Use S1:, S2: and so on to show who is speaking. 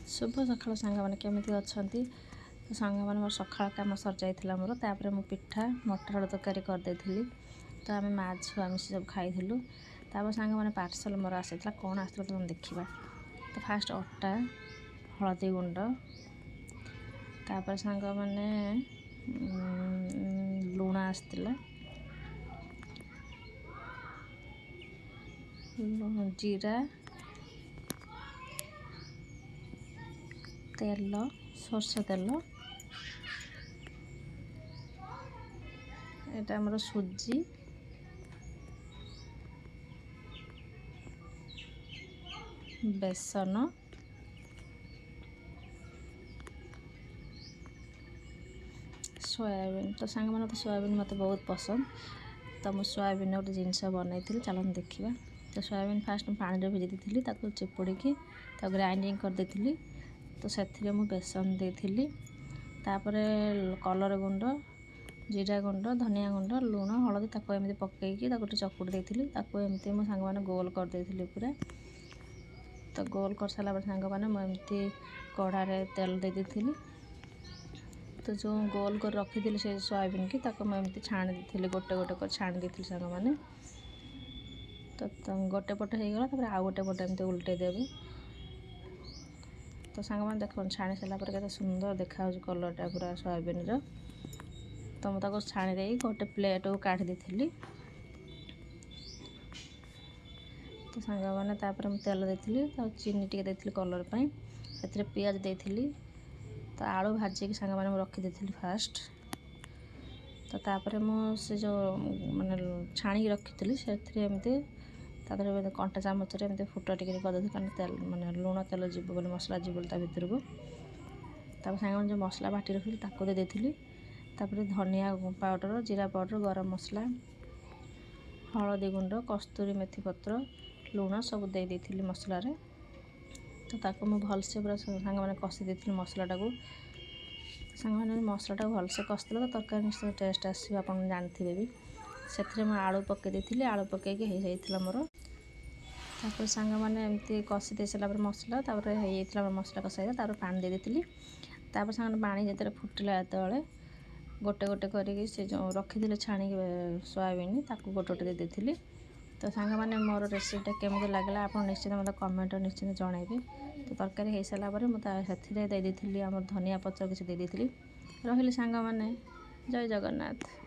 S1: शुभ सकाळ सांग मैंने केमी अच्छा तो सांग मैंने मोर सकाळ कम सर जाइला मोर तापर मु पिठा मटर आलू तरकारी करदे तो आम माँ छुआ मिसी सब खाइलु तापर सांग मैंने पार्सल मोर आसाला कौन आसा तुम देखा तो फास्ट अटा हलदी गुंड तापर सांग मैंने लुण आसाला जीरा तेल सरष तेल एटा हमर सुजी बेसन सोयाबीन तो सांग मैंने तो सोयाबीन मत बहुत पसंद तो मुझे सोयाबीन गोटे जिनस बनई चलो देखा तो सोयाबीन फास्ट पानी भिजई दी चिपुड़ी ग्राइंडिंग करदे तो से बेसन देती तापर कलर गुंड जीरा गुंड धनिया गुंड लुण हलदी एमती पकईकी चकुट देती एमती मो सांग मैंने गोल करदे पूरा तो गोल कर सारा सांग मैंने मुझे कड़ारे तेल दे दी तो जो गोल कर रखी से सोयाबीन की मुझे छाणी दी गोटे गोटे कर छाणी दी सांग मैंने तो गोटे पट हो गला आउ गोटे पट एमती उल्टे देवे तो सांग मैंने देख छाणी सारापर के सुंदर देखा कलरटा पूरा सोयाबीन तो मुझे छाणी दे गोटे प्लेट को काढ़ी दी तो सांग मैंने तेल देती तो चीनी टे देती कलर से पियाज देती तो आलू भाजिक सांग मैंने रखी फास्ट तो तापर मुझे जो मैंने छाणी रखी से एमती कंटा चामच एमती फुट टिके करदे कारण तेल मैंने लुण तेल जीव बोली मसला जीव बोली भितर को तापर सांग मैंने जो मसला बाटी रखी दे देती तापर धनिया पाउडर जीरा पाउडर गरम मसला हलदी गुंड कस्तूरी मेथी पत्र लुण सब दे देती मसला तो ताको मु भलसे पूरा सांग मैंने कषि देती मसलाटा को सांग मैंने मसलाटा भलसे कषिदेले तो तरकारी निश्चय टेस्ट आसो आप जानते भी से आलू पकई देती आलू पकईकी हो जाता मोर तापर सांग मैंने एमती कषि दे सारा मसला हो मसला कषाई तापर पानी दे देती तापर सांग पानी जो फुटिला जो गोटे गोटे करके से जो रखी छाणी सोयाबीन ताकू गोटे गोटे दे देती तो सांग मैंने मोर रेसिपीटा केमती लगला आप निश्चित मतलब कमेंट निश्चित जनइबे तो तरकारी हो सारापर मुझे दे दी आम धनिया पत्र किसी दे दी रही सांग मैंने जय जगन्नाथ।